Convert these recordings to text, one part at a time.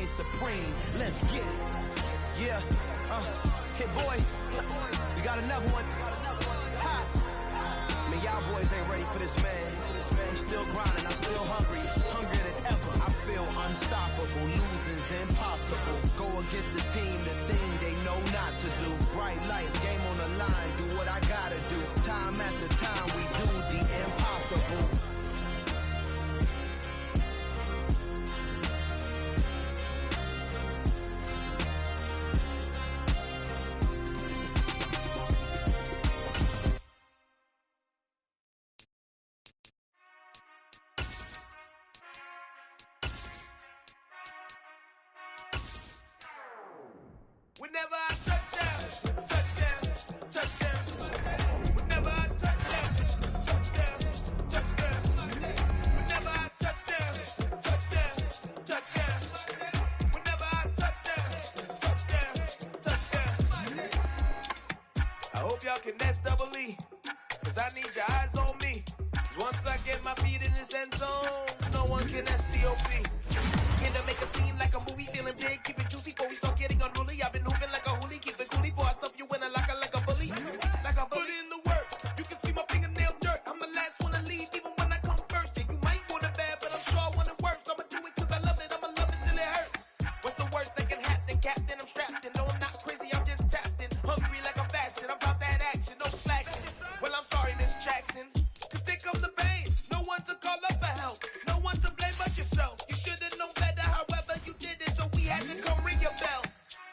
reign supreme. Let's get it. Yeah, hit boy. We got another one. Ha! Man, y'all boys ain't ready for this, man. I'm still grinding, I'm still hungry, hungrier than ever. I feel unstoppable, losing's impossible. Go against the team, the thing they know not to do. Bright lights, game on the line, do what I gotta do. Time after time, we do the impossible. Whenever I touchdown, touchdown, touchdown. Whenever I touchdown, touchdown, touchdown. Whenever I touchdown, touchdown, touchdown. Whenever I touchdown, touchdown, touchdown. I hope y'all can nest double E, cause I need your eyes on me. Once I get my feet in this end zone, no one can STOP. Here to make a scene like a movie, feeling big, keep it juicy before we start getting unruly. I've been hooping like a hoolie, keep it coolie before I stuff you in a locker like a bully. Like a bully in the work, you can see my fingernail dirt. I'm the last one to leave, even when I come first. Yeah, you might want it bad, but I'm sure I want it worse. I'ma do it cause I love it, I'ma love it till it hurts. What's the worst that can happen, Captain? I'm strapped in, no I'm not crazy, I'm just tapped in. Hungry like I'm fasting, I'm about that action, no slacking. Well, I'm sorry, Miss Jackson, cause here comes the pain. No one to call up for help, no one to blame but yourself. You should've known better, however you did it, so we had to come ring your bell.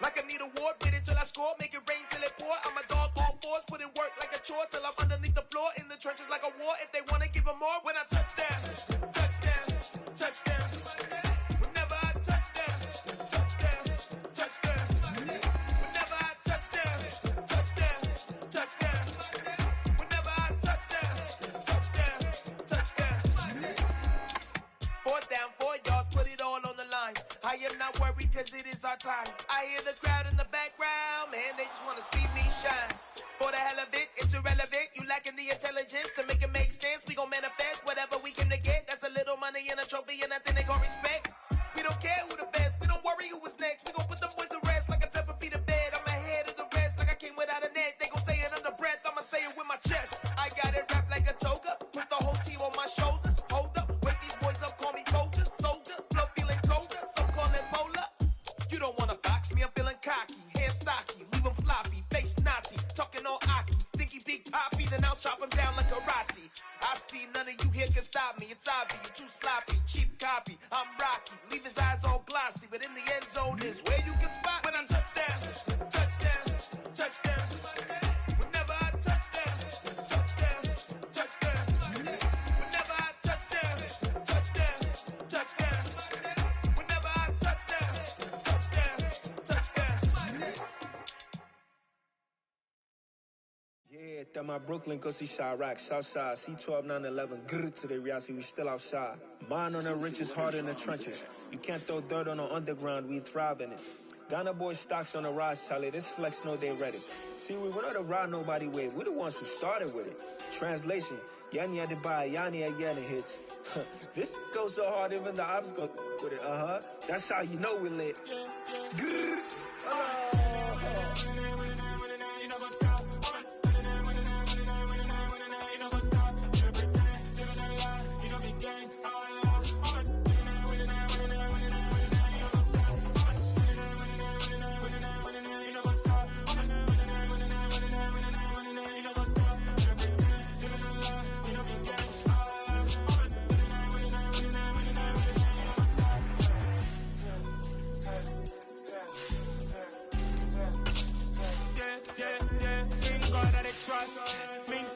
Like I need a ward, wait until I score, make it rain till it pour. I'm a dog on fours, put in work like a chore till I'm underneath the floor, in the trenches like a war. If they wanna give them more, when I touchdown, touchdown, touchdown. Whenever I touchdown, touchdown, touchdown. Whenever I touchdown, touchdown, touchdown. Whenever I touchdown, touchdown, touchdown. 4th down, 4 yards, put it all on the line. I am not worried cause it is our time. I hear the crowd in the background, man, they just wanna see me shine. For the hell of it, it's irrelevant. You lacking the intelligence to make it make sense. We gon' manifest whatever we came to get. That's a little money and a trophy and nothing they gon' respect. We don't care who the best, we don't worry who was next. We gon' put them boys to rest like a 10 feet of bed. I'm ahead of the rest like I came without a net. They gon' say it under breath, I'ma say it with my chest. I got it wrapped like a toga, put the whole team on my shoulders. Hold up, wake these boys up, call me Folger, soldier, flow feeling colder, some call it polar. You don't wanna box me, I'm feeling cocky, hair stocky, leave him floppy, face naughty, talking all aki, think he big poppy, then I'll chop him down like karate. I see none of you here can stop me, it's obvious, you too sloppy, cheap copy, I'm rocky, leave his eyes all glossy, but in the end zone is where you can spot when I touchdown, touchdown, touchdown. Whenever I touchdown, touchdown, touchdown. Whenever I touchdown, touchdown, touchdown. Whenever I touchdown, touchdown, touchdown. Yeah, that my Brooklyn, go see Chirac, Southside, C12, 911, grr to the reality, we still outside. Mine on the riches, hard in the trenches. You can't throw dirt on the underground, we thrive in it. Ghana boys stocks on the rise, Charlie, this flex know they ready. See, we went on the ride nobody wave, we the ones who started with it. Translation, Yani had to buy, Yani had Yana hits. This goes so hard, even the ops go with it, That's how you know we lit. Grr.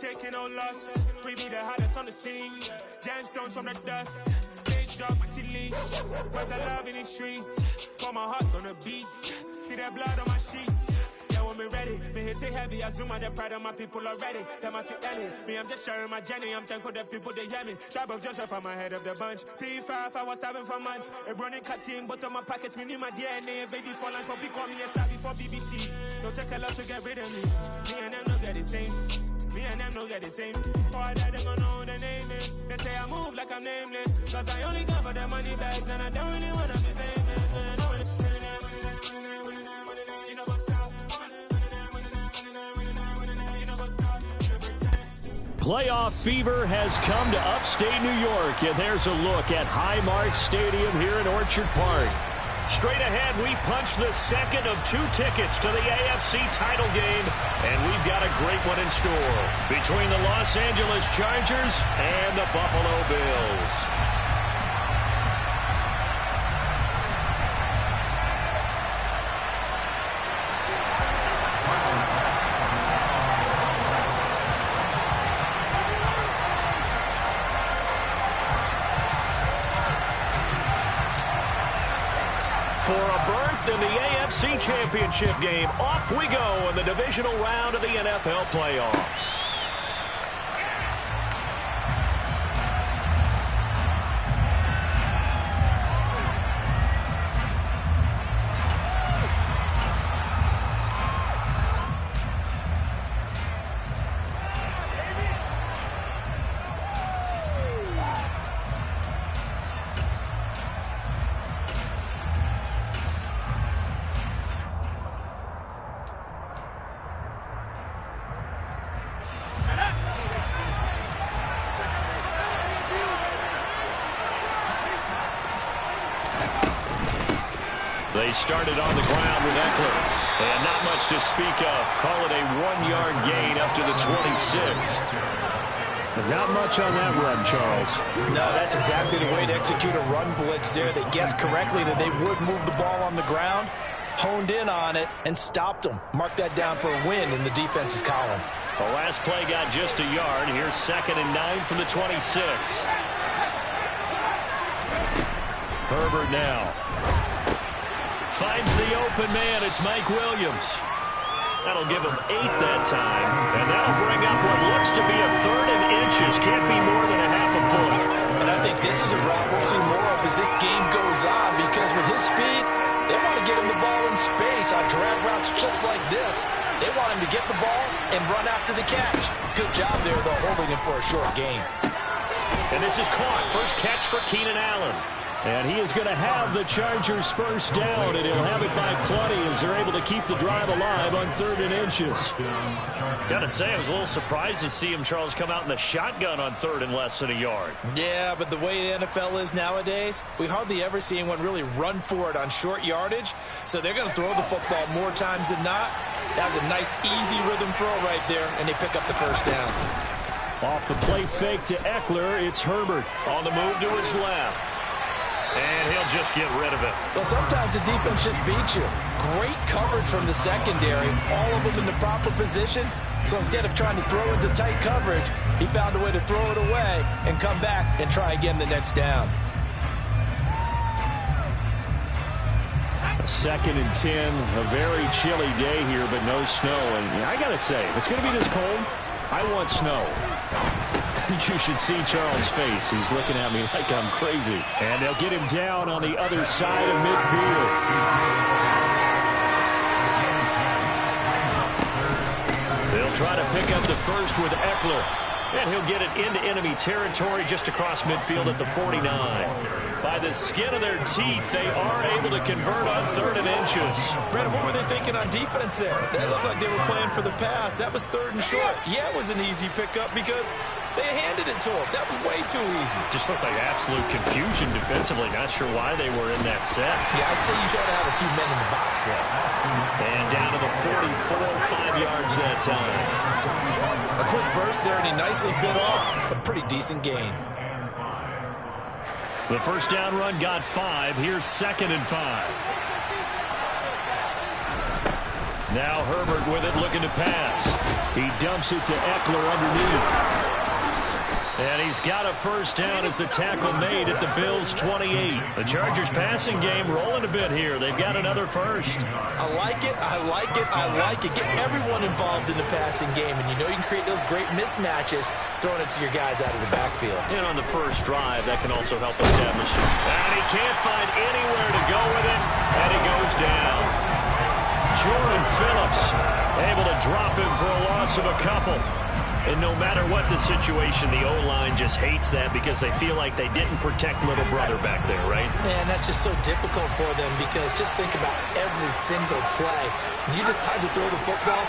Taking no loss, we be the hottest on the scene. Gemstones from the dust, bitch dog with leash. Where's the love in the streets? Got my heart on the beat. See that blood on my sheets. Yeah, when me ready, me hit it heavy. I zoom out the pride of my people already. Them I see Ellie, me I'm just sharing my journey. I'm thankful the people they hear me. Tribe of Joseph, I'm ahead of the bunch. P5, I was starving for months. A running cuts in, but on my pockets, me need my DNA. Baby for lunch, but we call me a star before BBC. Don't take a lot to get rid of me. Me and them don't get the same. Me and them don't get the same. All that they gonna know the name is. They say I move like I'm nameless. Cause I only got for the money bags and I don't really wanna be famous. Playoff fever has come to upstate New York, and there's a look at Highmark Stadium here in Orchard Park. Straight ahead, we punch the second of 2 tickets to the AFC title game, and we've got a great one in store between the Los Angeles Chargers and the Buffalo Bills. For a berth in the AFC Championship game, off we go in the divisional round of the NFL playoffs. They started on the ground with Eckler, and not much to speak of. Call it a 1-yard gain up to the 26. Not much on that run, Charles. No, that's exactly the way to execute a run blitz there. They guessed correctly that they would move the ball on the ground, honed in on it, and stopped them. Mark that down for a win in the defense's column. The last play got just a yard. Here's 2nd and 9 from the 26. Herbert now. Finds the open man. It's Mike Williams. That'll give him 8 that time. And that'll bring up what looks to be a 3rd and inches. Can't be more than a half a foot. And I think this is a route we'll see more of as this game goes on, because with his speed, they want to get him the ball in space on drag routes just like this. They want him to get the ball and run after the catch. Good job there, though, holding him for a short gain. And this is caught. First catch for Keenan Allen. And he is going to have the Chargers first down, and he'll have it by plenty as they're able to keep the drive alive on 3rd and inches. Got to say, I was a little surprised to see him, Charles, come out in the shotgun on 3rd and less than a yard. Yeah, but the way the NFL is nowadays, we hardly ever see anyone really run for it on short yardage. So they're going to throw the football more times than not. That was a nice, easy rhythm throw right there, and they pick up the first down. Off the play fake to Eckler, it's Herbert on the move to his left. And he'll just get rid of it. Well, sometimes the defense just beats you. Great coverage from the secondary. All of them in the proper position. So instead of trying to throw into tight coverage, he found a way to throw it away and come back and try again the next down. 2nd and 10. A very chilly day here, but no snow. And I got to say, if it's going to be this cold, I want snow. You should see Charles' face. He's looking at me like I'm crazy. And they'll get him down on the other side of midfield. They'll try to pick up the first with Eckler. And he'll get it into enemy territory just across midfield at the 49. By the skin of their teeth, they are able to convert on 3rd and inches. Brandon, what were they thinking on defense there? They looked like they were playing for the pass. That was 3rd and short. Yeah, it was an easy pickup because they handed it to him. That was way too easy. Just looked like absolute confusion defensively. Not sure why they were in that set. Yeah, I'd say you try to have a few men in the box there. And down to the 44, 5 yards that time. A quick burst there, and he nicely bit off a pretty decent gain. The first down run got 5. Here's 2nd and 5. Now Herbert with it, looking to pass. He dumps it to Eckler underneath. And he's got a first down as the tackle made at the Bills' 28. The Chargers passing game rolling a bit here. They've got another first. I like it, I like it, I like it. Get everyone involved in the passing game, and you know you can create those great mismatches throwing it to your guys out of the backfield. And on the first drive, that can also help establish it. And he can't find anywhere to go with it, and he goes down. Jordan Phillips able to drop him for a loss of a couple. And no matter what the situation, the O-line just hates that because they feel like they didn't protect little brother back there, right? Man, that's just so difficult for them because just think about every single play. When you decide to throw the football,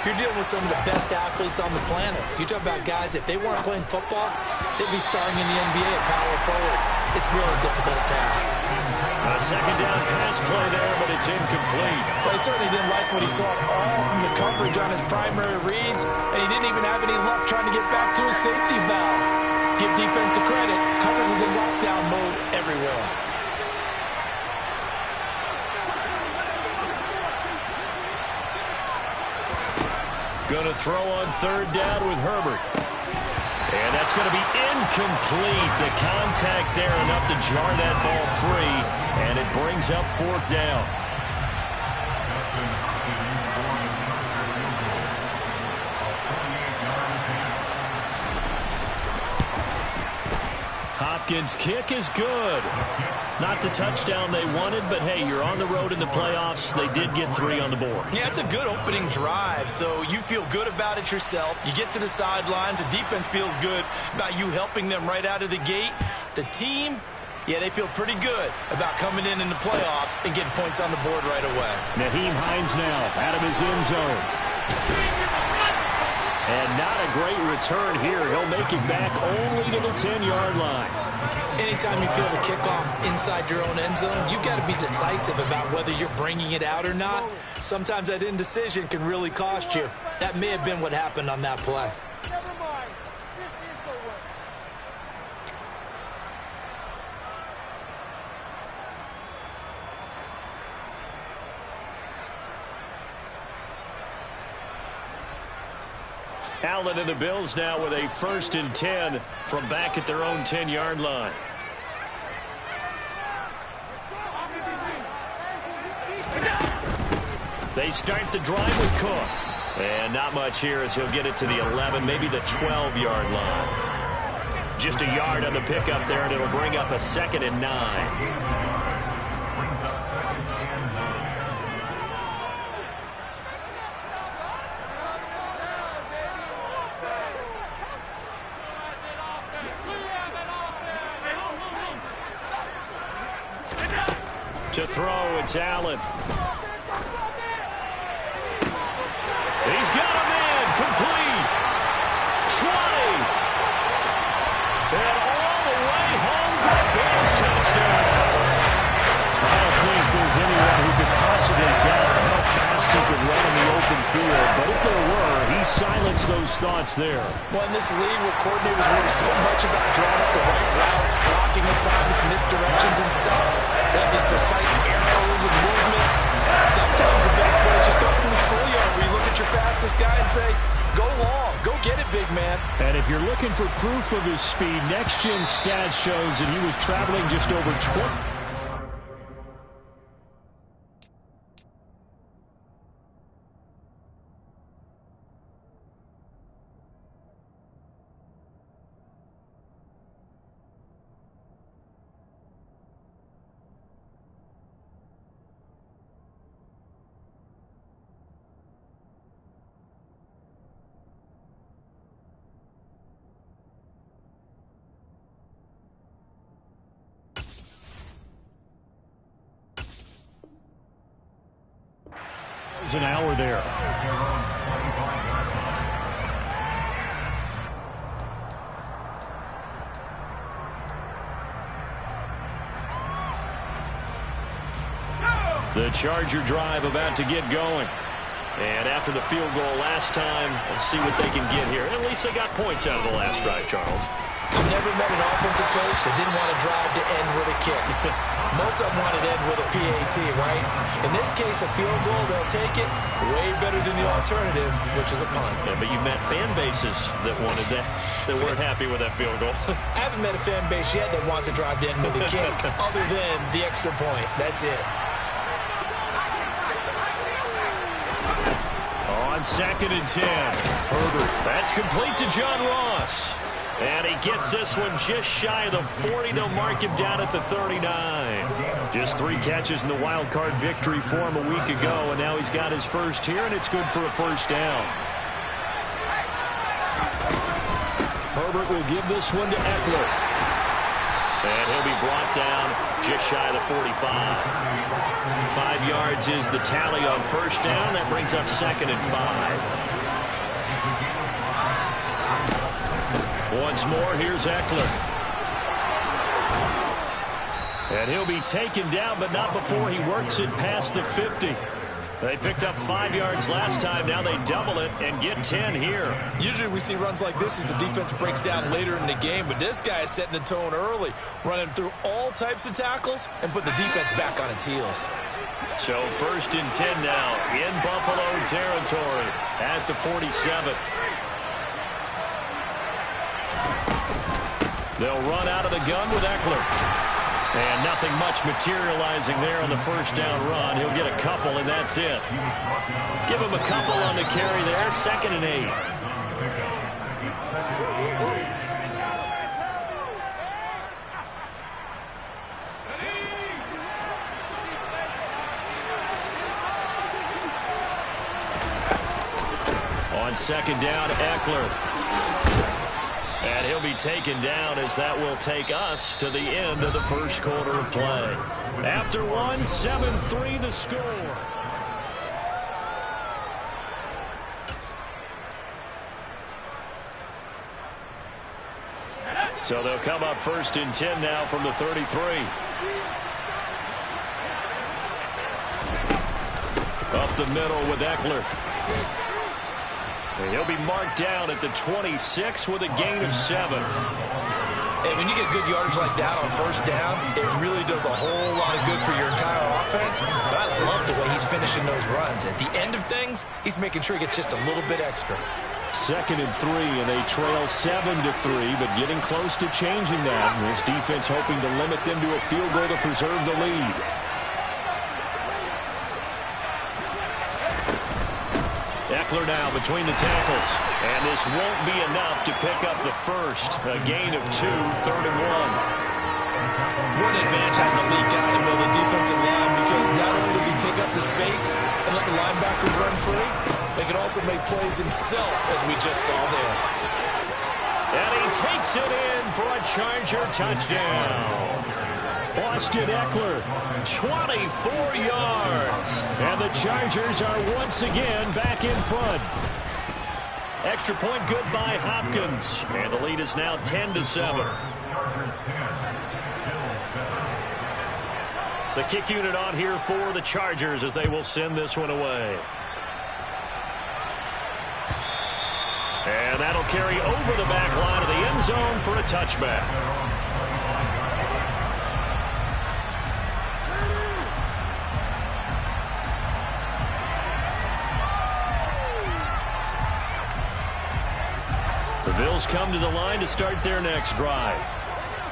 You're dealing with some of the best athletes on the planet. You talk about guys, if they weren't playing football, they'd be starring in the NBA at power forward. It's really a difficult task. A second down pass play there, but it's incomplete. Well, he certainly didn't like what he saw at all from the coverage on his primary reads, and he didn't even have any luck trying to get back to his safety valve. Give defense a credit. Coverage was in lockdown mode everywhere. Going to throw on third down with Herbert. And that's going to be incomplete. The contact there enough to jar that ball free, and it brings up fourth down. Hopkins' kick is good. Not the touchdown they wanted, but hey, you're on the road in the playoffs. They did get 3 on the board. Yeah, it's a good opening drive, so you feel good about it yourself. You get to the sidelines. The defense feels good about you helping them right out of the gate. The team, yeah, they feel pretty good about coming in the playoffs and getting points on the board right away. Nyheim Hines now out of his end zone. And not a great return here. He'll make it back only to the 10-yard line. Anytime you feel the kickoff inside your own end zone, you've got to be decisive about whether you're bringing it out or not. Sometimes that indecision can really cost you. That may have been what happened on that play. Allen and the Bills now with a 1st and 10 from back at their own 10-yard line. They start the drive with Cook. And not much here as he'll get it to the 11, maybe the 12-yard line. Just a yard on the pickup there, and it'll bring up a 2nd and 9. To throw, it's Allen. He's got a man, complete. 20. And all the way home for a Bills touchdown. I don't think there's anyone who could possibly doubt how fast he could run in the open field. But if there were, he silenced those thoughts there. Well, in this league where coordinators work so much about drawing up the right routes, blocking assignments, misdirections and stuff, they have these precise arrows and movements. Sometimes the best play is just up in the schoolyard where you look at your fastest guy and say, go long, go get it, big man. And if you're looking for proof of his speed, Next Gen Stats shows that he was traveling just over 20. An hour there. The Charger drive about to get going. And after the field goal last time, let's see what they can get here. At least they got points out of the last drive, Charles. I've never met an offensive coach that didn't want to drive to end with a kick. Most of them wanted to end with a PAT, right? In this case, a field goal, they'll take it. Way better than the alternative, which is a punt. Yeah, but you met fan bases that wanted that, that weren't happy with that field goal. I haven't met a fan base yet that wants to drive to end with a kick, other than the extra point. That's it. On 2nd and 10, Herbert. That's complete to John Ross. And he gets this one just shy of the 40. They'll mark him down at the 39. Just 3 catches in the wild card victory for him a week ago, and now he's got his first here, and it's good for a 1st down. Herbert will give this one to Eckler. And he'll be brought down just shy of the 45. 5 yards is the tally on 1st down. That brings up 2nd and 5. Once more, here's Eckler. And he'll be taken down, but not before he works it past the 50. They picked up 5 yards last time. Now they double it and get 10 here. Usually we see runs like this as the defense breaks down later in the game, but this guy is setting the tone early, running through all types of tackles and putting the defense back on its heels. So 1st and 10 now in Buffalo territory at the 47. They'll run out of the gun with Eckler. And nothing much materializing there on the first down run. He'll get a couple, and that's it. Give him a couple on the carry there. 2nd and 8. On 2nd down, Eckler. And he'll be taken down as that will take us to the end of the first quarter of play. After one, 7-3 the score. So they'll come up 1st and 10 now from the 33. Up the middle with Eckler. And he'll be marked down at the 26 with a gain of 7. And when you get good yardage like that on 1st down, it really does a whole lot of good for your entire offense. But I love the way he's finishing those runs. At the end of things, he's making sure he gets just a little bit extra. 2nd and 3, and they trail 7-3, but getting close to changing that. And this defense hoping to limit them to a field goal to preserve the lead. Eckler now between the tackles, and this won't be enough to pick up the first. A gain of 2, 3rd and 1. What an advantage having a lead guy in the middle of the defensive line, because not only does he take up the space and let the linebackers run free, they can also make plays himself, as we just saw there. And he takes it in for a Charger touchdown. Austin Eckler, 24 yards. And the Chargers are once again back in front. Extra point good by Hopkins. And the lead is now 10-7. The kick unit on here for the Chargers as they will send this one away. And that'll carry over the back line of the end zone for a touchback. The Bills come to the line to start their next drive.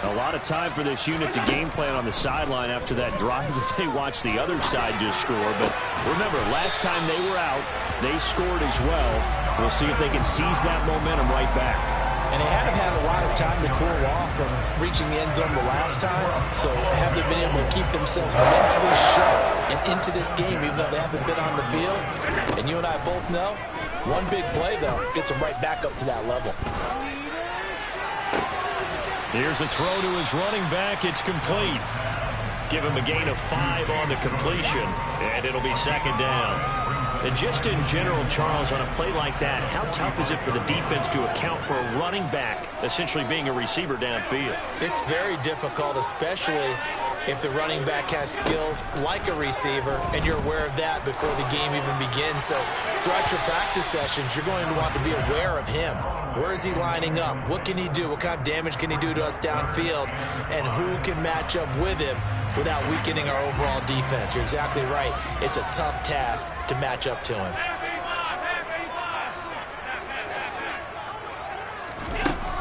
A lot of time for this unit to game plan on the sideline after that drive that they watched the other side just score. But remember, last time they were out, they scored as well. We'll see if they can seize that momentum right back. And they haven't had a lot of time to cool off from reaching the end zone the last time. So have they been able to keep themselves mentally sharp and into this game, even though they haven't been on the field? And you and I both know, one big play, though, gets them right back up to that level. Here's a throw to his running back. It's complete. Give him a gain of 5 on the completion, and it'll be 2nd down. And just in general, Charles, on a play like that, how tough is it for the defense to account for a running back essentially being a receiver downfield? It's very difficult, especially if the running back has skills like a receiver, and you're aware of that before the game even begins. So throughout your practice sessions, you're going to want to be aware of him. Where is he lining up? What can he do? What kind of damage can he do to us downfield? And who can match up with him without weakening our overall defense? You're exactly right. It's a tough task to match up to him.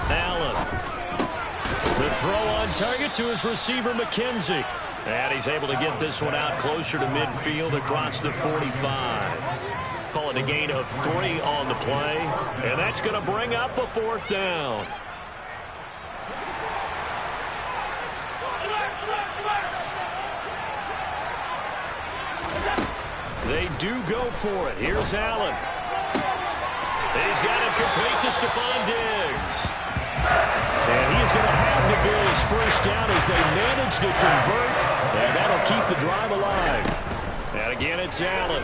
Allen. The throw on target to his receiver, McKenzie. And he's able to get this one out closer to midfield across the 45. Call it a gain of 3 on the play. And that's going to bring up a 4th down. They do go for it. Here's Allen. He's got it complete to Stephon Diggs. And he is going to have the Bills first down as they manage to convert. And that'll keep the drive alive. And again, it's Allen.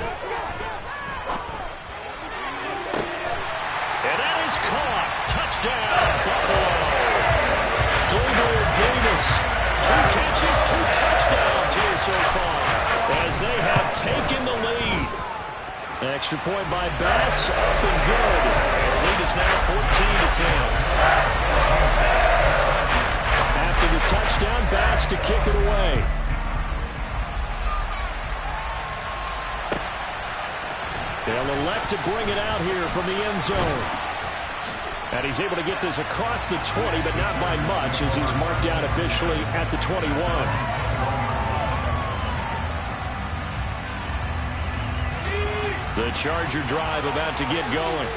And that is caught. Touchdown, Buffalo. they have taken the lead. Extra point by Bass, up and good. The lead is now 14-10. After the touchdown, Bass to kick it away. They'll elect to bring it out here from the end zone. And he's able to get this across the 20, but not by much, as he's marked down officially at the 21. The Charger drive about to get going.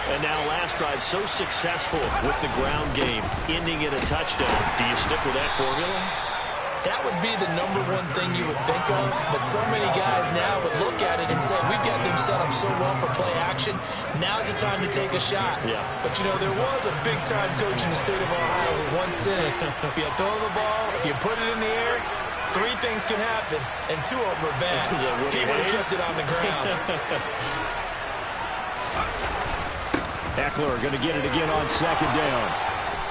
And now last drive so successful with the ground game, ending in a touchdown. Do you stick with that formula? That would be the #1 thing you would think of, but so many guys now would look at it and say, we've got them set up so well for play action, now's the time to take a shot. Yeah. But, you know, there was a big-time coach in the state of Ohio who once said, if you throw the ball, if you put it in the air, 3 things can happen, and 2 of them are bad. He would have kept it on the ground. Eckler going to get it again on second down.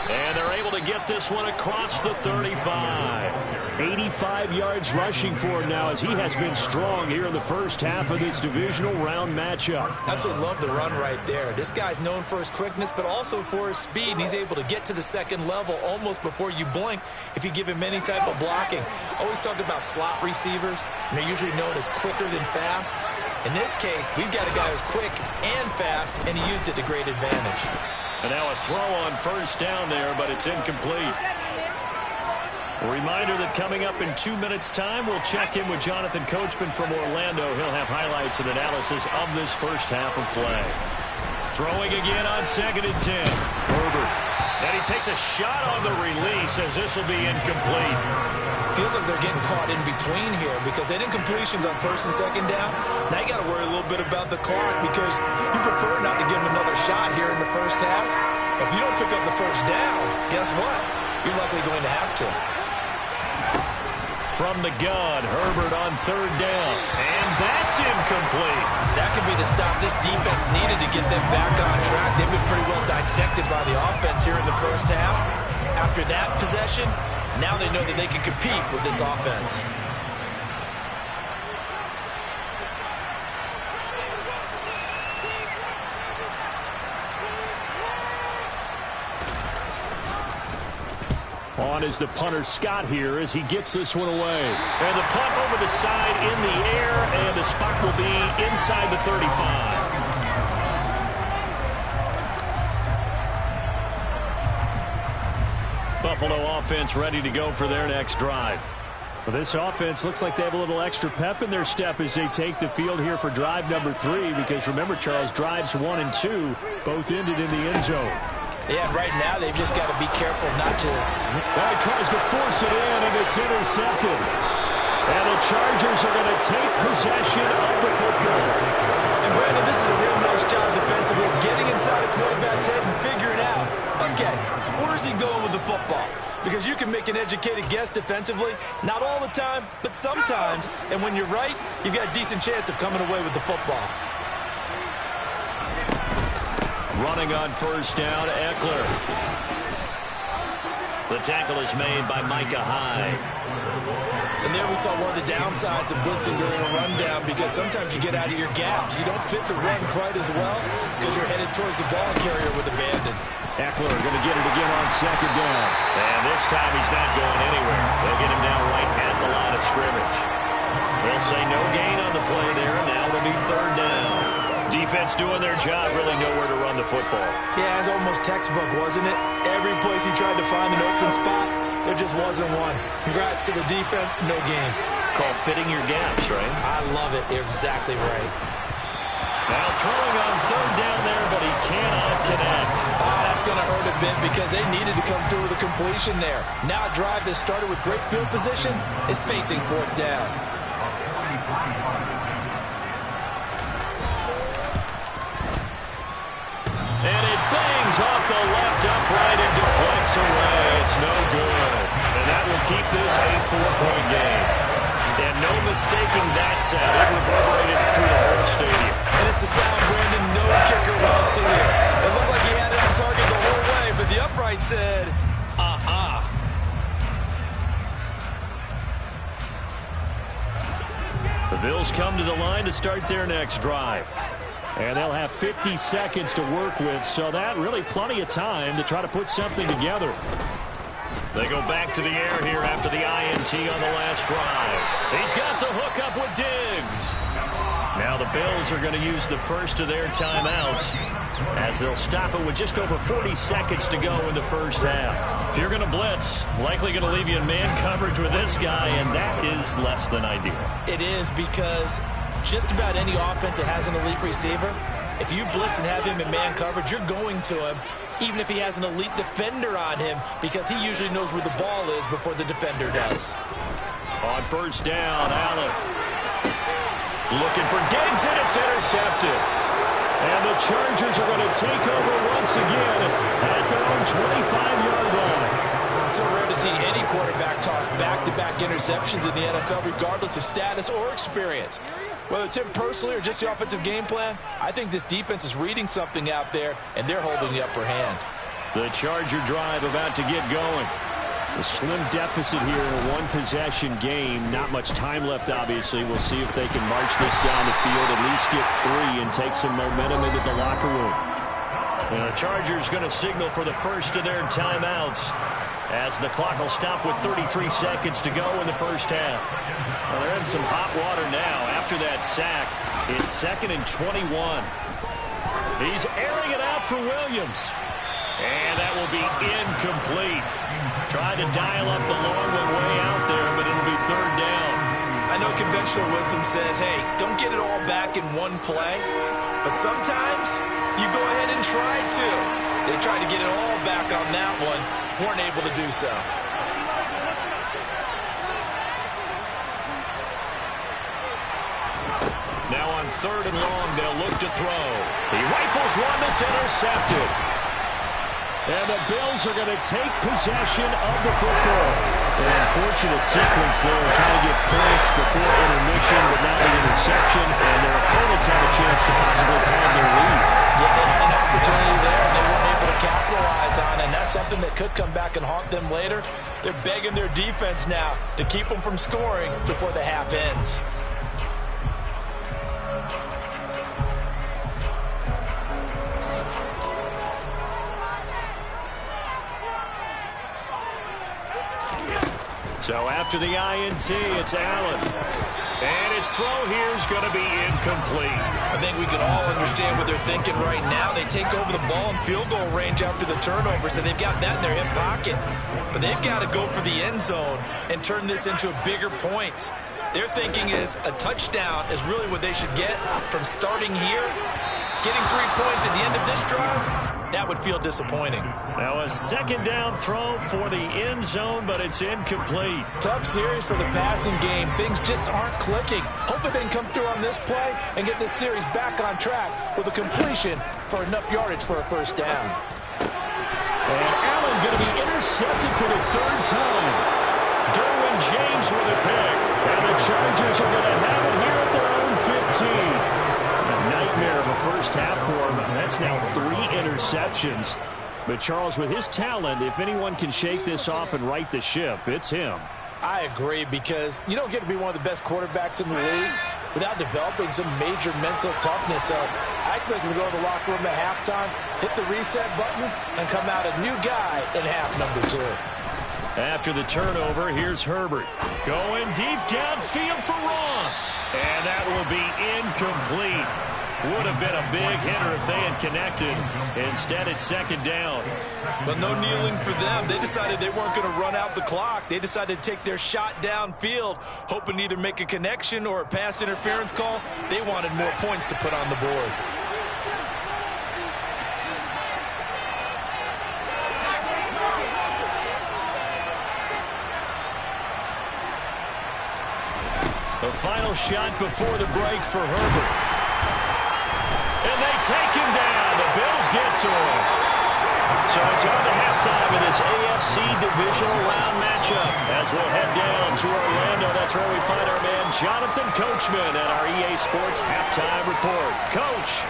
And they're able to get this one across the 35. 85 yards rushing for him now, as he has been strong here in the first half of this divisional round matchup. Absolutely love the run right there. This guy's known for his quickness, but also for his speed. And he's able to get to the second level almost before you blink if you give him any type of blocking. Always talk about slot receivers, and they're usually known as quicker than fast. In this case, we've got a guy who's quick and fast, and he used it to great advantage. And now a throw on first down there, but it's incomplete. A reminder that coming up in 2 minutes' time, we'll check in with Jonathan Coachman from Orlando. He'll have highlights and analysis of this first half of play. Throwing again on 2nd and 10. Herbert. And he takes a shot on the release, as this will be incomplete. Feels like they're getting caught in between here because they did incompletions on 1st and 2nd down. Now you got to worry a little bit about the clock because you prefer not to give them another shot here in the first half. If you don't pick up the first down, guess what? You're likely going to have to. From the gun, Herbert on 3rd down. And that's incomplete. That could be the stop this defense needed to get them back on track. They've been pretty well dissected by the offense here in the first half. After that possession, now they know that they can compete with this offense. On is the punter Scott here as he gets this one away. And the punt over the side in the air, and the spot will be inside the 35. Buffalo offense ready to go for their next drive. Well, this offense looks like they have a little extra pep in their step as they take the field here for drive number 3, because remember, Charles, drives 1 and 2 both ended in the end zone. Yeah, right now they've just got to be careful not to... Well, he tries to force it in, and it's intercepted. And the Chargers are going to take possession of the football. And, Brandon, this is a real nice job defensively of getting inside a quarterback's head and figuring out, okay, where's he going with the football? Because you can make an educated guess defensively, not all the time, but sometimes. And when you're right, you've got a decent chance of coming away with the football. Running on first down, Eckler. The tackle is made by Micah Hyde. And there we saw one of the downsides of blitzing during a rundown, because sometimes you get out of your gaps. You don't fit the run quite as well because you're headed towards the ball carrier with abandon. Eckler going to get it again on second down. And this time he's not going anywhere. They'll get him down right at the line of scrimmage. They'll say no gain on the play there, and now it'll be 3rd down. Defense doing their job, really nowhere to run the football. Yeah, it's almost textbook, wasn't it? Every place he tried to find an open spot, there just wasn't one. Congrats to the defense, no gain. Called fitting your gaps, right? I love it. You're exactly right. Now throwing on 3rd down there, but he cannot connect. That's going to hurt a bit because they needed to come through with a completion there. Now a drive that started with great field position is facing 4th down. And it bangs off the left upright and deflects away. It's no good. And that will keep this a 4-point game. And no mistaking that sound. It reverberated through the whole stadium. And it's the sound Brandon no kicker wants to hear. It looked like he had it on target the whole way, but the upright said, The Bills come to the line to start their next drive. And they'll have 50 seconds to work with, so that really plenty of time to try to put something together. They go back to the air here after the INT on the last drive. He's got the hook up with Diggs. Now the Bills are going to use the first of their timeouts as they'll stop it with just over 40 seconds to go in the first half. If you're going to blitz, likely going to leave you in man coverage with this guy, and that is less than ideal. It is, because just about any offense that has an elite receiver, if you blitz and have him in man coverage, you're going to him, even if he has an elite defender on him, because he usually knows where the ball is before the defender does. On first down, Allen looking for Diggs, and it's intercepted. And the Chargers are going to take over once again at their own 25-yard line. It's so rare to see any quarterback toss back-to-back interceptions in the NFL, regardless of status or experience. Whether it's him personally or just the offensive game plan, I think this defense is reading something out there, and they're holding the upper hand. The Charger drive about to get going. A slim deficit here in a one-possession game. Not much time left, obviously. We'll see if they can march this down the field, at least get 3, and take some momentum into the locker room. And the Chargers going to signal for the first of their timeouts as the clock will stop with 33 seconds to go in the first half. Well, they're in some hot water now. After that sack, it's 2nd and 21. He's airing it out for Williams. And that will be incomplete. Tried to dial up the long way out there, but it'll be 3rd down. I know conventional wisdom says, hey, don't get it all back in one play. But sometimes you go ahead and try to. They tried to get it all back on that one. Weren't able to do so. Now on 3rd and long, they'll look to throw. He rifles one that's intercepted. And the Bills are going to take possession of the football. An unfortunate sequence there, trying to get points before intermission, but now the interception, and their opponents have a chance to possibly have their lead. Yeah, they had an opportunity there, and they weren't able to capitalize on it, and that's something that could come back and haunt them later. They're begging their defense now to keep them from scoring before the half ends. So after the INT, it's Allen. And his throw here is going to be incomplete. I think we can all understand what they're thinking right now. They take over the ball in field goal range after the turnover, so they've got that in their hip pocket. But they've got to go for the end zone and turn this into a bigger point. Their thinking is a touchdown is really what they should get from starting here. Getting 3 points at the end of this drive, that would feel disappointing. Now a 2nd down throw for the end zone, but it's incomplete. Tough series for the passing game. Things just aren't clicking. Hoping they can come through on this play and get this series back on track with a completion for enough yardage for a 1st down. And Allen going to be intercepted for the 3rd time. Derwin James with a pick. And the Chargers are going to have it here at their own 15. Nightmare of a first half for him. That's now 3 interceptions. But Charles, with his talent, if anyone can shake this off and right the ship, it's him. I agree, because you don't get to be one of the best quarterbacks in the league without developing some major mental toughness. So I expect him to go to the locker room at halftime, hit the reset button, and come out a new guy in half number 2. After the turnover, here's Herbert. Going deep downfield for Ross. And that will be incomplete. Would have been a big hitter if they had connected. Instead, it's 2nd down. But no kneeling for them. They decided they weren't going to run out the clock. They decided to take their shot downfield, hoping to either make a connection or a pass interference call. They wanted more points to put on the board. The final shot before the break for Herbert. And they take him down. The Bills get to him. So it's on to halftime in this AFC Divisional round matchup. As we'll head down to Orlando, that's where we find our man Jonathan Coachman at our EA Sports Halftime Report. Coach.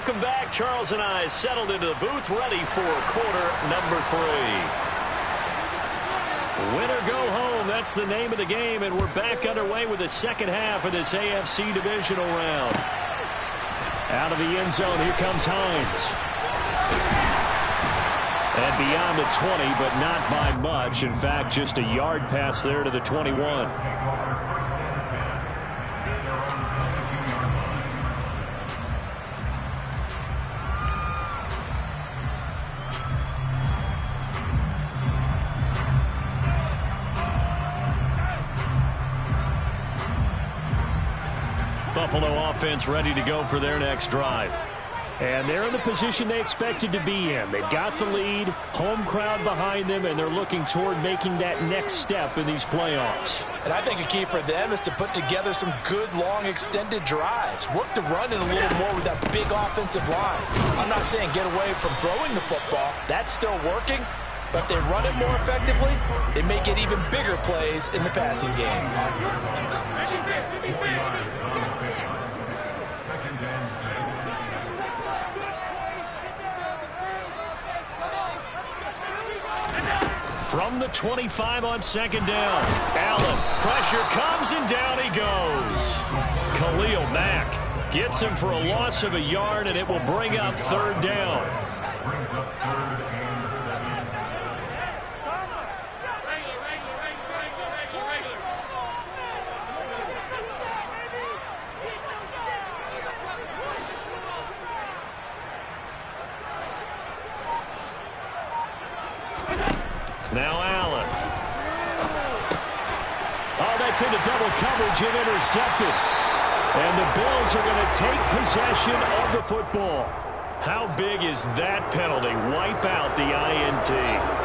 Welcome back. Charles and I settled into the booth, ready for quarter number 3. Win or go home, that's the name of the game, and we're back underway with the second half of this AFC Divisional round. Out of the end zone, here comes Hines. And beyond the 20, but not by much. In fact, just a yard pass there to the 21. Buffalo offense ready to go for their next drive. And they're in the position they expected to be in. They've got the lead, home crowd behind them, and they're looking toward making that next step in these playoffs. And I think a key for them is to put together some good, long, extended drives. Work the run in a little more with that big offensive line. I'm not saying get away from throwing the football. That's still working. But if they run it more effectively, they may get even bigger plays in the passing game. From the 25 on second down. Allen, pressure comes, and down he goes. Khalil Mack gets him for a loss of a yard, and it will bring up third down. Now Allen. Oh, that's into double coverage and intercepted. And the Bills are going to take possession of the football. How big is that penalty? Wipe out the INT.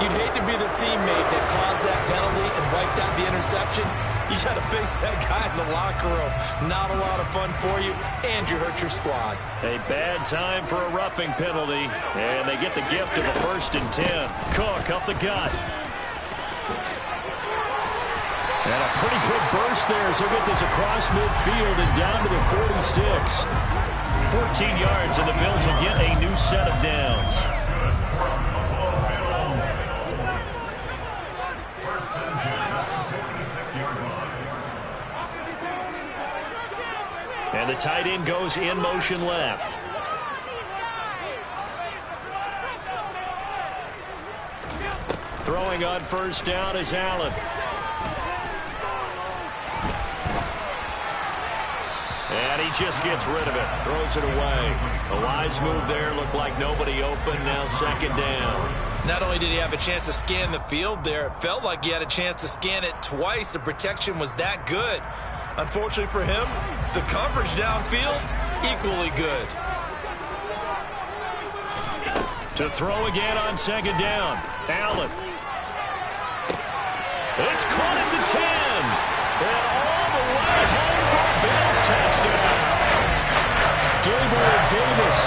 You'd hate to be the teammate that caused that penalty and wiped out the interception. You got to face that guy in the locker room. Not a lot of fun for you, and you hurt your squad. A bad time for a roughing penalty, and they get the gift of a 1st and 10. Cook up the gut. And a pretty good burst there, so get this across midfield and down to the 46. 14 yards, and the Bills will get a new set of downs. And the tight end goes in motion left. Throwing on first down is Allen. And he just gets rid of it. Throws it away. A wise move there. Looked like nobody open. Now second down. Not only did he have a chance to scan the field there, it felt like he had a chance to scan it twice. The protection was that good. Unfortunately for him, the coverage downfield, equally good. To throw again on second down. Allen. It's caught at the 10. And all the way home for a Bills touchdown. Gabriel Davis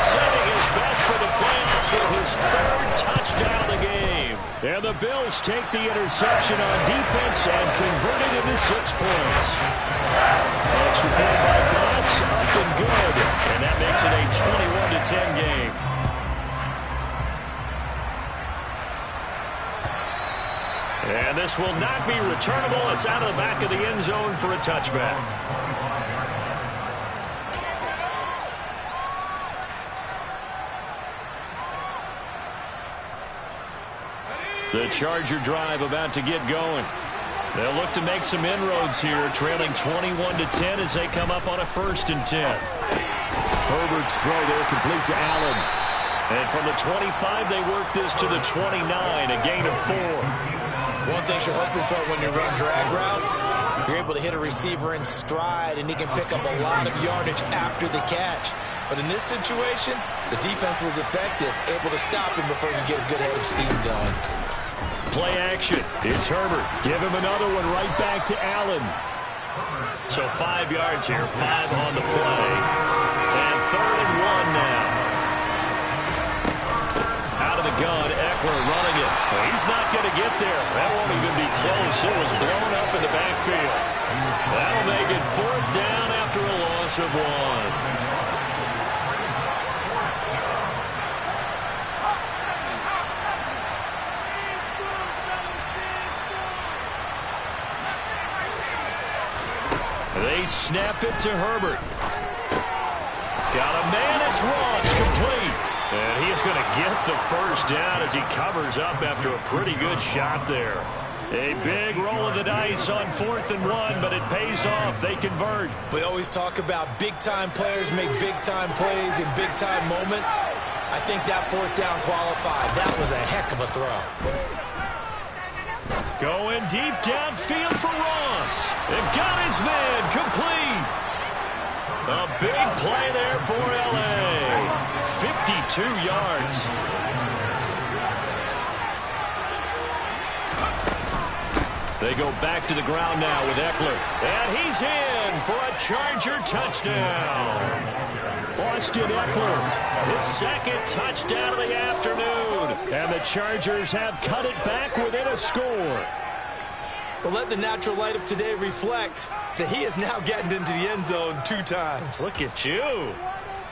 setting his best for the playoffs with his 3rd touchdown of the game. And the Bills take the interception on defense and convert it into 6 points. Extra point by Bass, up and good. And that makes it a 21-10 game. And this will not be returnable. It's out of the back of the end zone for a touchback. The Charger drive about to get going. They'll look to make some inroads here, trailing 21-10 as they come up on a 1st and 10. Herbert's throw there complete to Allen. And from the 25, they work this to the 29, a gain of 4. One thing you're hoping for when you run drag routes, you're able to hit a receiver in stride, and he can pick up a lot of yardage after the catch. But in this situation, the defense was effective, able to stop him before he could get a good head of steam going. Play action. It's Herbert. Give him another one right back to Allen. So 5 yards here, 5 on the play. And 3rd and 1 now. Out of the gun, Eckler running it. Well, he's not going to get there. That won't even be close. It was blown up in the backfield. That'll make it 4th down after a loss of 1. They snap it to Herbert. Got a man, it's Ross, complete. And he's going to get the first down as he covers up after a pretty good shot there. A big roll of the dice on 4th and 1, but it pays off. They convert. We always talk about big-time players make big-time plays in big-time moments. I think that 4th down qualified. That was a heck of a throw. Going deep downfield for Ross. They've got his man complete. A big play there for L.A. 52 yards. They go back to the ground now with Eckler. And he's in for a Charger touchdown. Austin Eckler, his second touchdown of the afternoon. And the Chargers have cut it back within a score. Well, let the natural light of today reflect that he is now getting into the end zone 2 times. Look at you.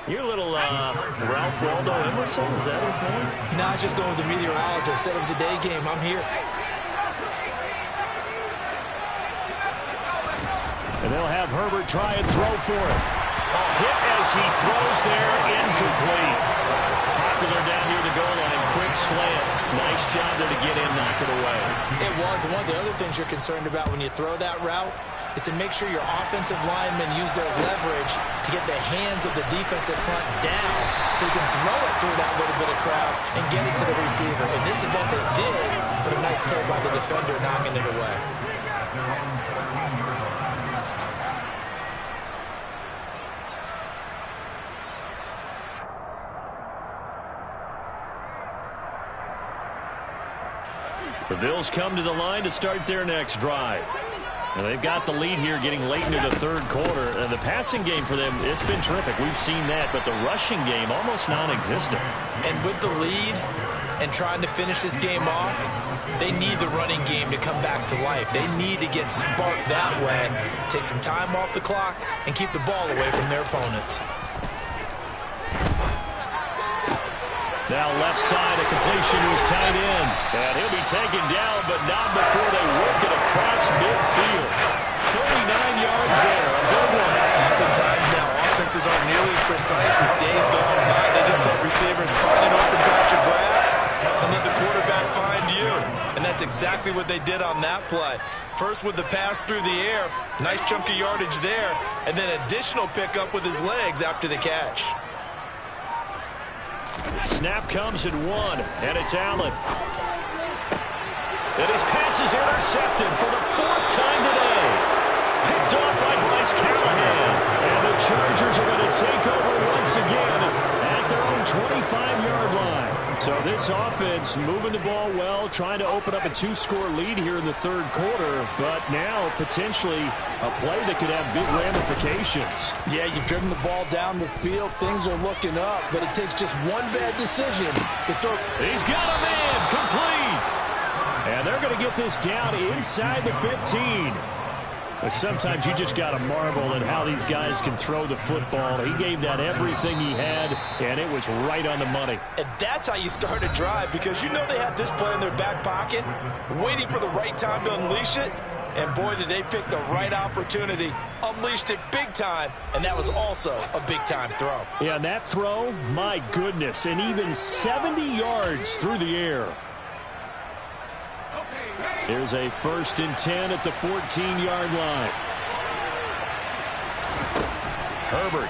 You're a little Ralph Waldo Emerson, is that his name? Nah, I was just going with the meteorologist. Said it was a day game. I'm here. And they'll have Herbert try and throw for it. A hit as he throws there, incomplete. Popular down near the goal line, quick slant. Nice job there to get in, knock it away. It was. And one of the other things you're concerned about when you throw that route is to make sure your offensive linemen use their leverage to get the hands of the defensive front down so you can throw it through that little bit of crowd and get it to the receiver. In this event, they did, but a nice play by the defender knocking it away. The Bills come to the line to start their next drive. And they've got the lead here getting late into the 3rd quarter. And the passing game for them, it's been terrific. We've seen that. But the rushing game, almost non-existent. And with the lead and trying to finish this game off, they need the running game to come back to life. They need to get sparked that way, take some time off the clock, and keep the ball away from their opponents. Now left side, a completion who's tight end. And he'll be taken down, but not before they work it across midfield. 39 yards there, a big one. Oftentimes now, offenses aren't nearly as precise as days gone by. They just let receivers find an open patch of grass and let the quarterback find you. And that's exactly what they did on that play. First with the pass through the air, nice chunk of yardage there, and then additional pickup with his legs after the catch. Snap comes at 1, and it's Allen. And his pass is intercepted for the 4th time today. Picked off by Bryce Callahan. And the Chargers are going to take over once again at their own 25-yard line. So this offense moving the ball well, trying to open up a 2-score lead here in the 3rd quarter. But now potentially a play that could have big ramifications. Yeah, you've driven the ball down the field. Things are looking up, but it takes just one bad decision to throw. He's got a man complete. And they're going to get this down inside the 15. But sometimes you just got to marvel at how these guys can throw the football. He gave that everything he had, and it was right on the money. And that's how you start a drive, because you know they had this play in their back pocket, waiting for the right time to unleash it. And boy, did they pick the right opportunity. Unleashed it big time, and that was also a big-time throw. Yeah, and that throw, my goodness, and even 70 yards through the air. Here's a 1st and 10 at the 14-yard line. Herbert.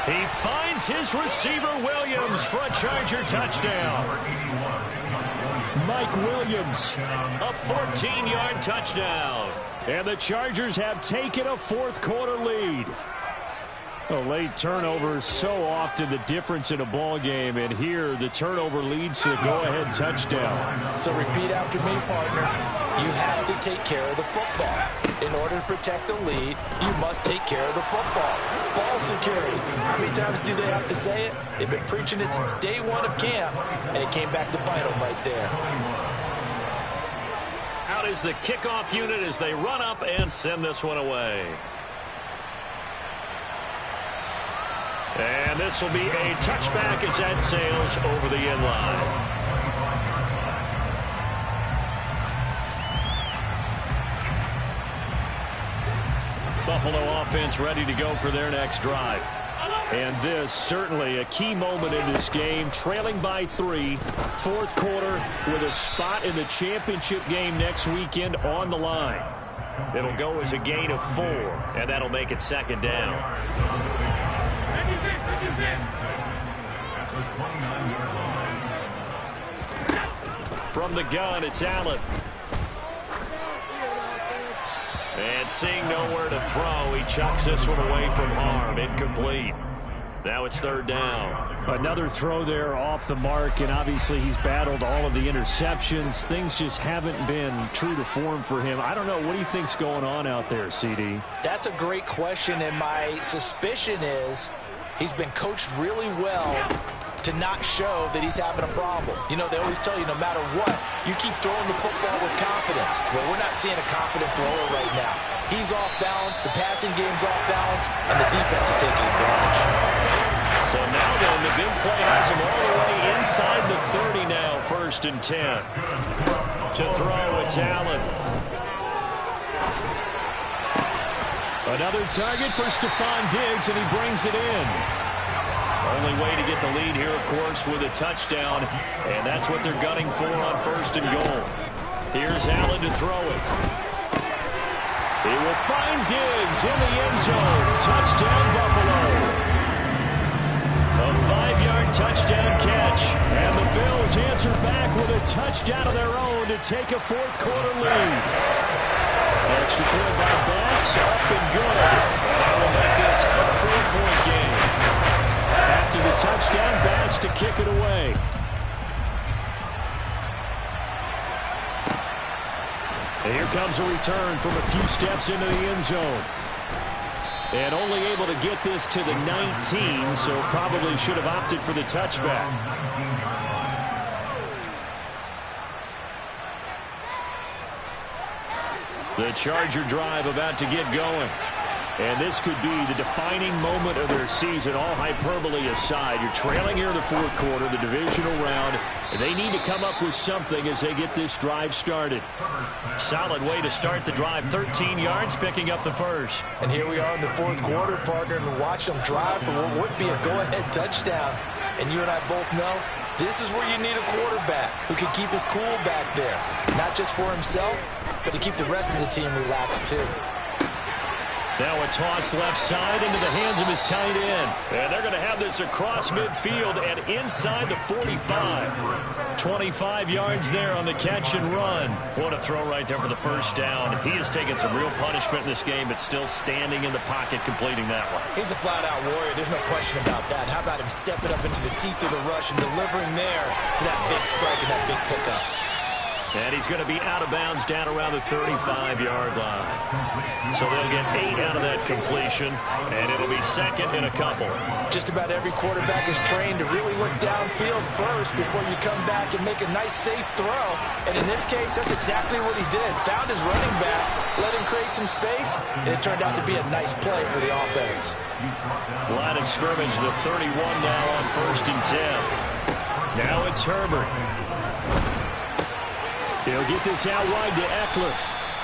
He finds his receiver Williams for a Charger touchdown. Mike Williams, a 14-yard touchdown. And the Chargers have taken a 4th quarter lead. A late turnover is so often the difference in a ball game, and here the turnover leads to the go-ahead touchdown. So repeat after me, partner. You have to take care of the football. In order to protect the lead, you must take care of the football. Ball security. How many times do they have to say it? They've been preaching it since day 1 of camp, and it came back to bite them right there. Out is the kickoff unit as they run up and send this one away. And this will be a touchback as that sails over the end line. Buffalo offense ready to go for their next drive. And this, certainly a key moment in this game, trailing by 3, fourth quarter, with a spot in the championship game next weekend on the line. It'll go as a gain of 4, and that'll make it second down. From the gun, it's Allen. And seeing nowhere to throw, he chucks this one away from harm. Incomplete. Now it's third down. Another throw there off the mark, and obviously he's battled all of the interceptions. Things just haven't been true to form for him. I don't know. What do you think's going on out there, CD? That's a great question, and my suspicion is he's been coached really well to not show that he's having a problem. You know, they always tell you no matter what, you keep throwing the football with confidence. Well, we're not seeing a confident thrower right now. He's off balance, the passing game's off balance, and the defense is taking advantage. So now then, the big play has him all the way inside the 30 now, 1st and 10. To throw, it's Allen. Another target for Stephon Diggs, and he brings it in. Only way to get the lead here, of course, with a touchdown, and that's what they're gunning for on 1st and goal. Here's Allen to throw it. He will find Diggs in the end zone. Touchdown, Buffalo. A 5-yard touchdown catch, and the Bills answer back with a touchdown of their own to take a fourth quarter lead. Extra point by Bass, up and good. That will make this a 4-point game. After the touchdown, Bass to kick it away. And here comes a return from a few steps into the end zone. And only able to get this to the 19, so probably should have opted for the touchback. The Charger drive about to get going. And this could be the defining moment of their season, all hyperbole aside. You're trailing here in the fourth quarter, the divisional round. They need to come up with something as they get this drive started. Solid way to start the drive, 13 yards, picking up the first. And here we are in the fourth quarter, partner, and watch them drive for what would be a go-ahead touchdown. And you and I both know this is where you need a quarterback who can keep his cool back there. Not just for himself, but to keep the rest of the team relaxed too. Now a toss left side into the hands of his tight end. And they're going to have this across midfield and inside the 45. 25 yards there on the catch and run. What a throw right there for the first down. He has taken some real punishment in this game, but still standing in the pocket completing that one. He's a flat-out warrior. There's no question about that. How about him stepping up into the teeth of the rush and delivering there for that big strike and that big pickup. And he's going to be out of bounds down around the 35-yard line. So they'll get 8 out of that completion, and it'll be second and a couple. Just about every quarterback is trained to really look downfield first before you come back and make a nice, safe throw. And in this case, that's exactly what he did. Found his running back, let him create some space, and it turned out to be a nice play for the offense. Line of scrimmage, the 31 now on 1st and 10. Now it's Herbert. He'll get this out wide to Eckler.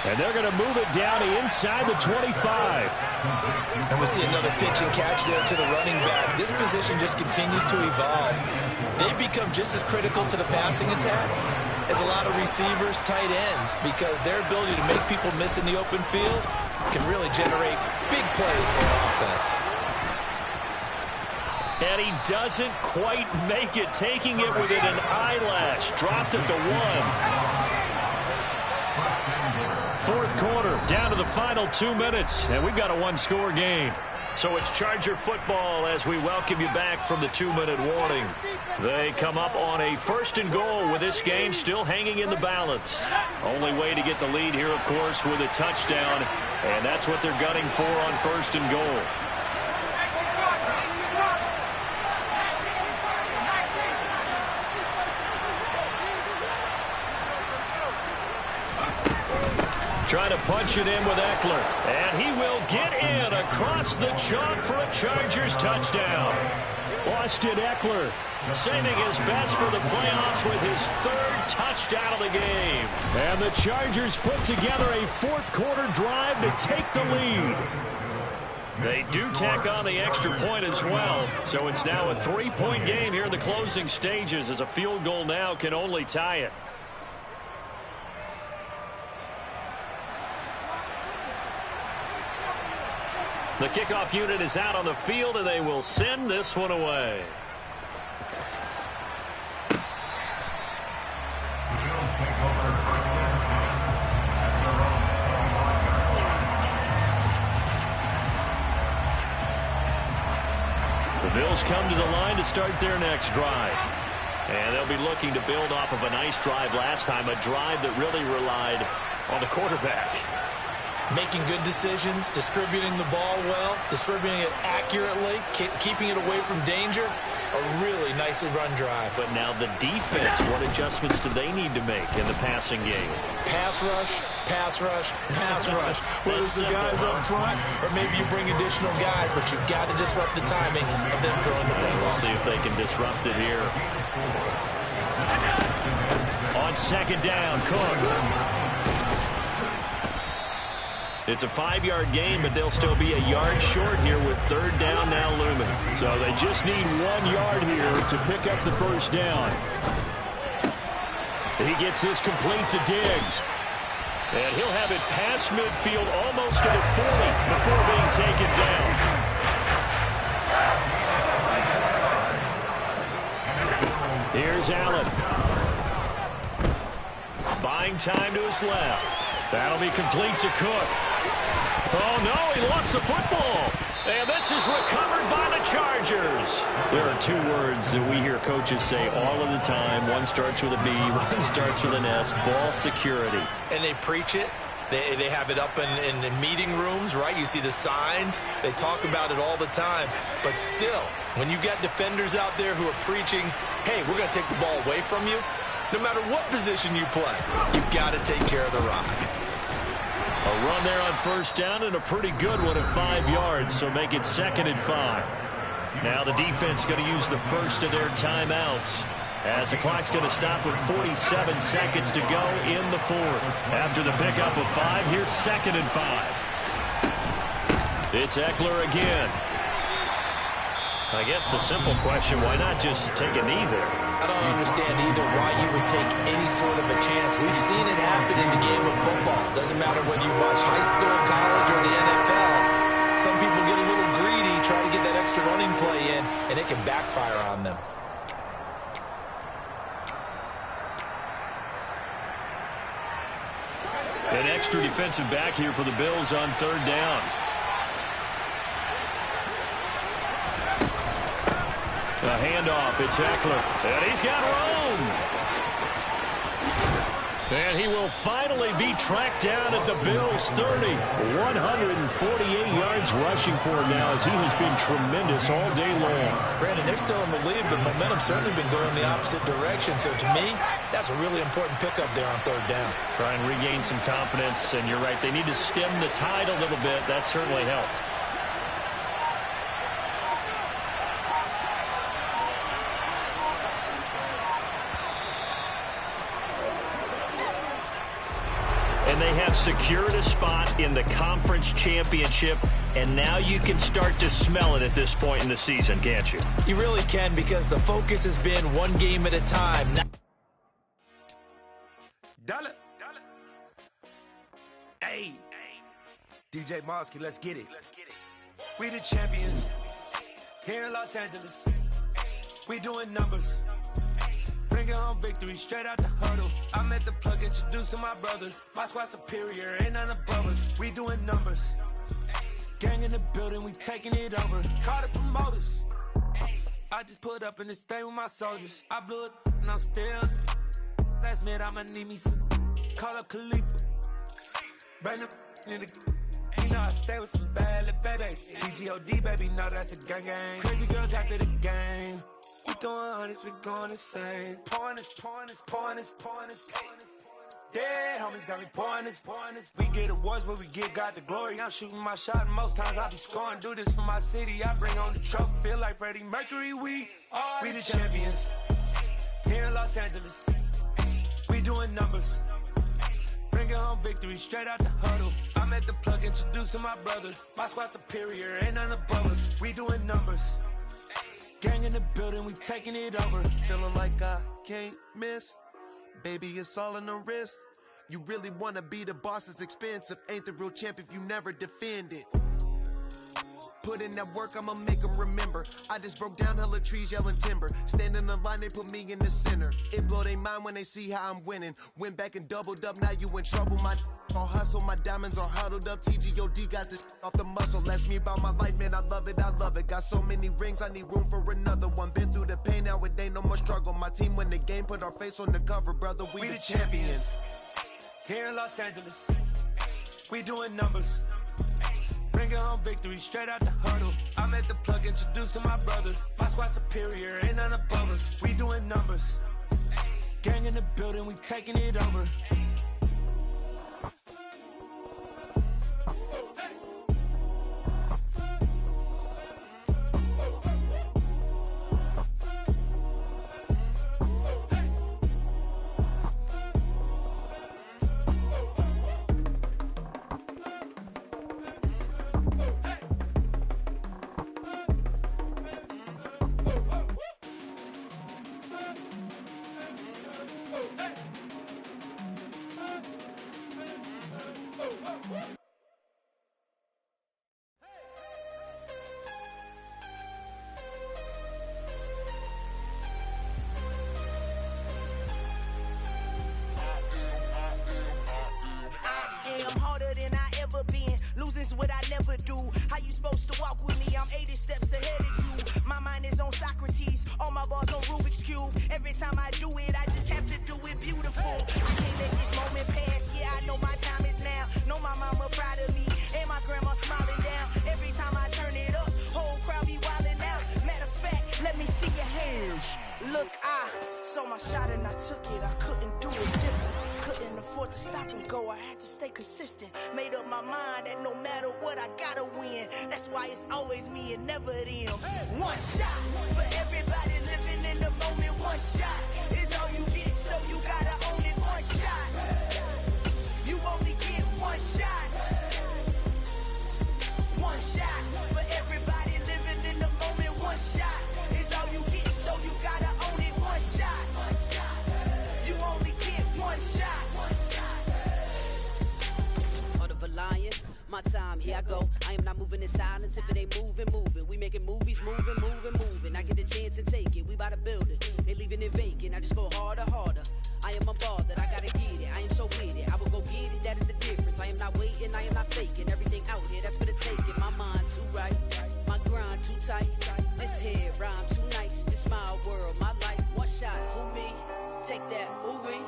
And they're going to move it down inside the 25. And we see another pitch and catch there to the running back. This position just continues to evolve. They become just as critical to the passing attack as a lot of receivers, tight ends, because their ability to make people miss in the open field can really generate big plays for the offense. And he doesn't quite make it, taking it within an eyelash. Dropped at the 1. Fourth quarter, down to the final 2 minutes, and we've got a one-score game. So it's Charger football as we welcome you back from the 2-minute warning. They come up on a 1st and goal with this game still hanging in the balance. Only way to get the lead here, of course, with a touchdown, and that's what they're gunning for on 1st and goal. Trying to punch it in with Eckler. And he will get in across the chalk for a Chargers touchdown. Austin Eckler saving his best for the playoffs with his third touchdown of the game. And the Chargers put together a fourth-quarter drive to take the lead. They do tack on the extra point as well, so it's now a 3-point game here in the closing stages, as a field goal now can only tie it. The kickoff unit is out on the field, and they will send this one away. The Bills come to the line to start their next drive. And they'll be looking to build off of a nice drive last time, a drive that really relied on the quarterback. Making good decisions, distributing the ball well, distributing it accurately, keeping it away from danger. A really nicely run drive. But now the defense, what adjustments do they need to make in the passing game? Pass rush, pass rush, pass rush. Whether it's the guys up front or maybe you bring additional guys, but you've got to disrupt the timing of them throwing the football. We'll see if they can disrupt it here. On second down, Cook. It's a 5-yard gain, but they'll still be a yard short here with third down now looming. So they just need 1 yard here to pick up the first down. He gets this complete to Diggs. And he'll have it past midfield almost to the 40 before being taken down. Here's Allen. Buying time to his left. That'll be complete to Cook. Oh, no, he lost the football. And this is recovered by the Chargers. There are 2 words that we hear coaches say all of the time. One starts with a B, one starts with an S, ball security. And they preach it. They have it up in meeting rooms, right? You see the signs. They talk about it all the time. But still, when you got defenders out there who are preaching, hey, we're going to take the ball away from you, no matter what position you play, you've got to take care of the rock. A run there on first down, and a pretty good one at 5 yards, so make it 2nd and 5. Now the defense going to use the first of their timeouts, as the clock's going to stop with 47 seconds to go in the 4th. After the pickup of 5, here's 2nd and 5. It's Eckler again. I guess the simple question, why not just take a knee there? I don't understand either why you would take any sort of a chance. We've seen it happen in the game of football. Doesn't matter whether you watch high school, college, or the NFL. Some people get a little greedy, try to get that extra running play in, and it can backfire on them. An extra defensive back here for the Bills on third down. A handoff, it's Eckler, and he's got room. And he will finally be tracked down at the Bills' 30. 148 yards rushing for him now, as he has been tremendous all day long. Brandon, they're still in the lead, but momentum's certainly been going the opposite direction. So to me, that's a really important pickup there on third down. Try and regain some confidence, and you're right, they need to stem the tide a little bit. That certainly helped. And they have secured a spot in the conference championship, and now you can start to smell it at this point in the season, can't you? You really can, because the focus has been one game at a time. Dollar. Hey, DJ Mosky, let's get it. We the champions here in Los Angeles. We doing numbers. Bringing home victory straight out the huddle. I'm at the plug, introduced to my brothers. My squad superior, ain't none above us. We doing numbers. Gang in the building, we taking it over. Call the promoters. I just put up in this thing with my soldiers. I blew it and I'm still. Last minute, I'ma need me some. Call up Khalifa. Bring the in the. You know I stay with some bad little baby. TGOD, baby, no, that's a gang gang. Crazy girls after the game. We throwing hundreds, we going insane. Pouring this. Yeah, homies got me pouring this. We get awards, but we give God the glory. I'm shooting my shot, and most times I be scoring. Do this for my city, I bring on the trophy. Feel like Freddie Mercury, we We the champions here in Los Angeles. We doing numbers, bringing home victory straight out the huddle. I'm at the plug, introduced to my brother. My squad superior, ain't none above us. We doing numbers, gang in the building, we taking it over. Feeling like I can't miss, baby, it's all in the wrist. You really wanna be the boss, it's expensive. Ain't the real champ if you never defend it. Put in that work, I'ma make them remember. I just broke down hella trees, yelling timber. Stand in the line, they put me in the center. It blow their mind when they see how I'm winning. Went back and doubled up, now you in trouble. My all hustle, my diamonds are huddled up. TGOD got this off the muscle. That's me about my life, man, I love it, I love it. Got so many rings, I need room for another one. Been through the pain, now it ain't no more struggle. My team win the game, put our face on the cover, brother. We the champions here in Los Angeles. We doing numbers, bringing home victory straight out the huddle. I'm at the plug, introduced to my brother. My squad superior, ain't none above us. We doing numbers, gang in the building, we taking it over. Losing's what I never do. How you supposed to walk with me? I'm 80 steps ahead of you. My mind is on Socrates, all my balls on Rubik's Cube. Every time I do it, I just have to do it beautiful. I can't let this moment pass. Yeah, I know my time is now. Know my mama proud of me, and my grandma smiling down. Every time I turn it up, whole crowd be wildin' out. Matter of fact, let me see your hands. Look, I saw my shot and I took it. I couldn't do it different. Couldn't afford to stop and go, I had to stay consistent. Made up my mind that no matter what, I gotta win. That's why it's always me and never them. One shot for everybody living in the moment. One shot is all you get, so you gotta own it. One shot, you only get one shot. One shot for everybody living in the moment. One shot is all you get, so you gotta own it. One shot, you only get one shot. Lion, my time, here I go. I am not moving in silence. If it ain't moving, moving. We making movies, moving, moving, moving. I get a chance and take it. We bout to build it. They leaving it vacant. I just go harder, harder. I am a ball that I gotta get it. I am so with it. I will go get it. That is the difference. I am not waiting. I am not faking. Everything out here, that's for the taking. My mind too right. My grind too tight. This head rhyme too nice. This my world, my life. One shot, who me? Take that, ooh wee.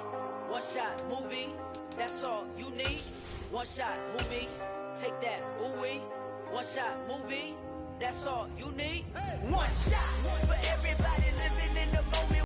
One shot, movie. That's all you need. One shot, movie, take that, ooh wee. One shot, movie, that's all you need. One shot for everybody living in